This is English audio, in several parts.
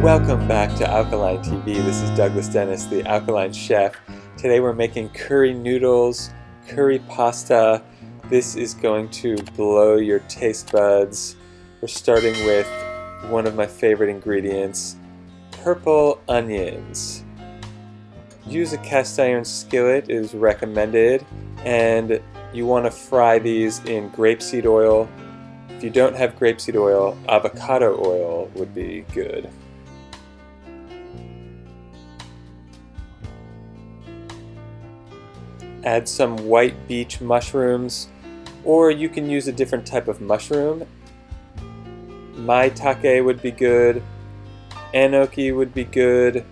Welcome back to Alkaline TV. This is Douglas Dennis, the Alkaline Chef. Today we're making curry noodles, curry pasta. This is going to blow your taste buds. We're starting with one of my favorite ingredients, purple onions. Use a cast iron skillet is recommended, and you want to fry these in grapeseed oil. If you don't have grapeseed oil, avocado oil would be good. Add some white beech mushrooms, or you can use a different type of mushroom. Maitake would be good, enoki would be good,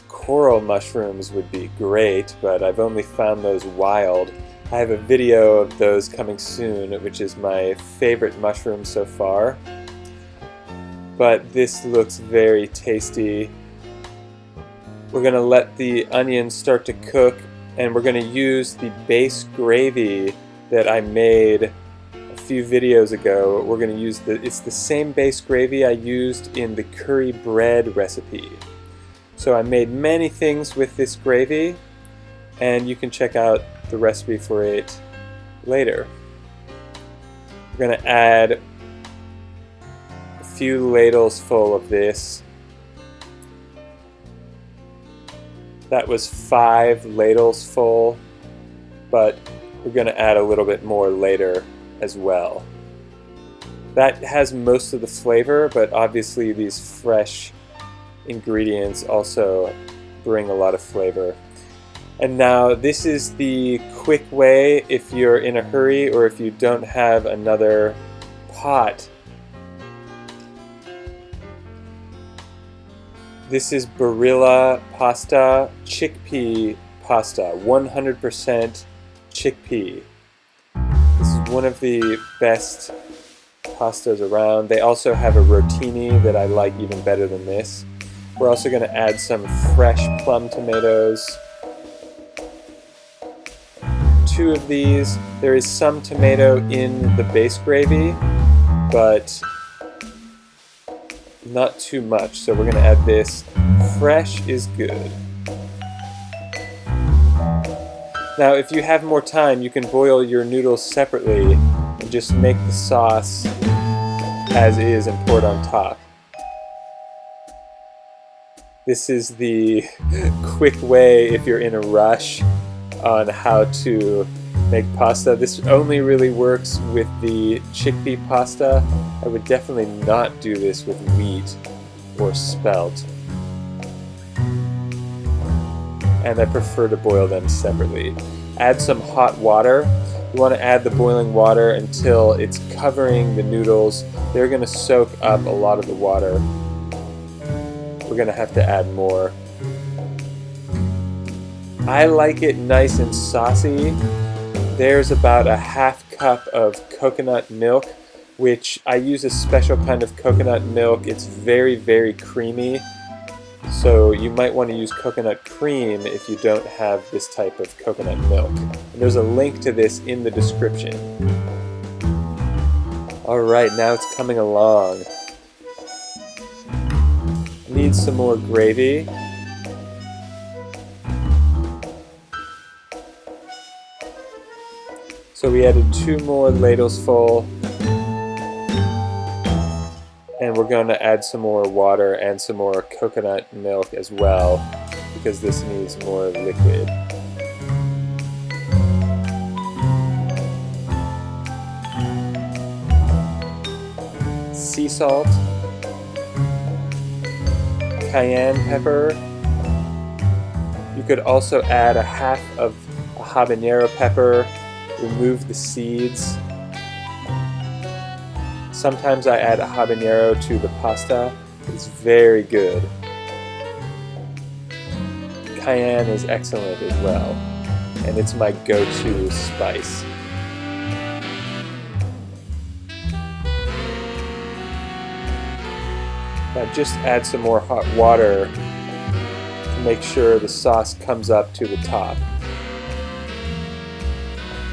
coral mushrooms would be great, but I've only found those wild. I have a video of those coming soon, which is my favorite mushroom so far. But this looks very tasty. We're going to let the onions start to cook, and we're going to use the base gravy that I made a few videos ago. We're going to use it's the same base gravy I used in the curry bread recipe. So I made many things with this gravy, and you can check out the recipe for it later. We're going to add few ladles full of this. That was 5 ladles full, but we're going to add a little bit more later as well. That has most of the flavor, but obviously these fresh ingredients also bring a lot of flavor. And now this is the quick way if you're in a hurry or if you don't have another pot. This is Barilla pasta, chickpea pasta, 100% chickpea. This is one of the best pastas around. They also have a rotini that I like even better than this. We're also going to add some fresh plum tomatoes. 2 of these. There is some tomato in the base gravy, but not too much, so we're going to add this. Fresh is good. Now if you have more time, you can boil your noodles separately and just make the sauce as is and pour it on top. This is the quick way if you're in a rush on how to make pasta. This only really works with the chickpea pasta. I would definitely not do this with wheat or spelt. And I prefer to boil them separately. Add some hot water. You want to add the boiling water until it's covering the noodles. They're going to soak up a lot of the water. We're going to have to add more. I like it nice and saucy. There's about a half cup of coconut milk, which I use a special kind of coconut milk. It's very, very creamy. So you might want to use coconut cream if you don't have this type of coconut milk. And there's a link to this in the description. Alright, now it's coming along. Needs some more gravy. So we added 2 more ladles full, and we're going to add some more water and some more coconut milk as well, because this needs more liquid. Sea salt, cayenne pepper. You could also add a half of a habanero pepper. Remove the seeds. Sometimes I add a habanero to the pasta. It's very good. Cayenne is excellent as well, and it's my go-to spice. Now just add some more hot water to make sure the sauce comes up to the top.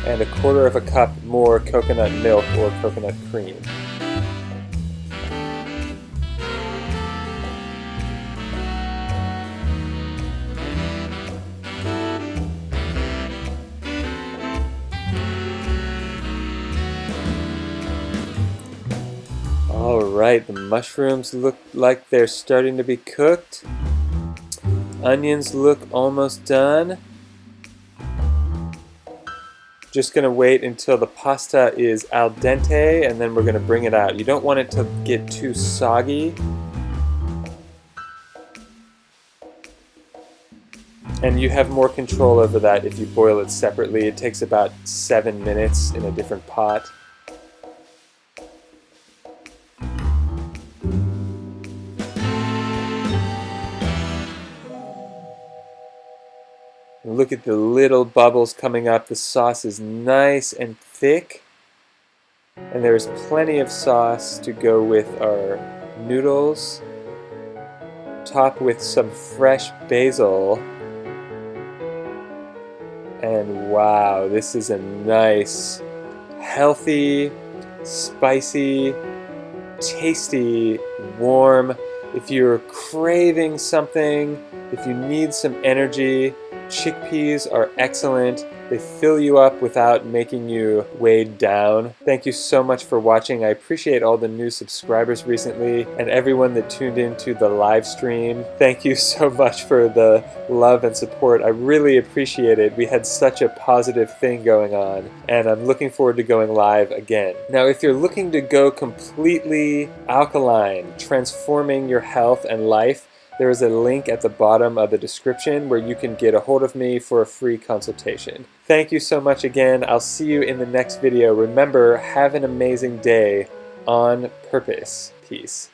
And of 1/4 of a cup more coconut milk or coconut cream. Alright, the mushrooms look like they're starting to be cooked. Onions look almost done. Just going to wait until the pasta is al dente and then we're going to bring it out. You don't want it to get too soggy. And you have more control over that if you boil it separately. It takes about 7 minutes in a different pot. Look at the little bubbles coming up. The sauce is nice and thick. And there's plenty of sauce to go with our noodles. Top with some fresh basil. And wow, this is a nice, healthy, spicy, tasty, warm. If you're craving something, if you need some energy, chickpeas are excellent. They fill you up without making you weighed down. Thank you so much for watching. I appreciate all the new subscribers recently and everyone that tuned into the live stream. Thank you so much for the love and support. I really appreciate it. We had such a positive thing going on and I'm looking forward to going live again. Now, if you're looking to go completely alkaline, transforming your health and life, there is a link at the bottom of the description where you can get a hold of me for a free consultation. Thank you so much again. I'll see you in the next video. Remember, have an amazing day on purpose. Peace.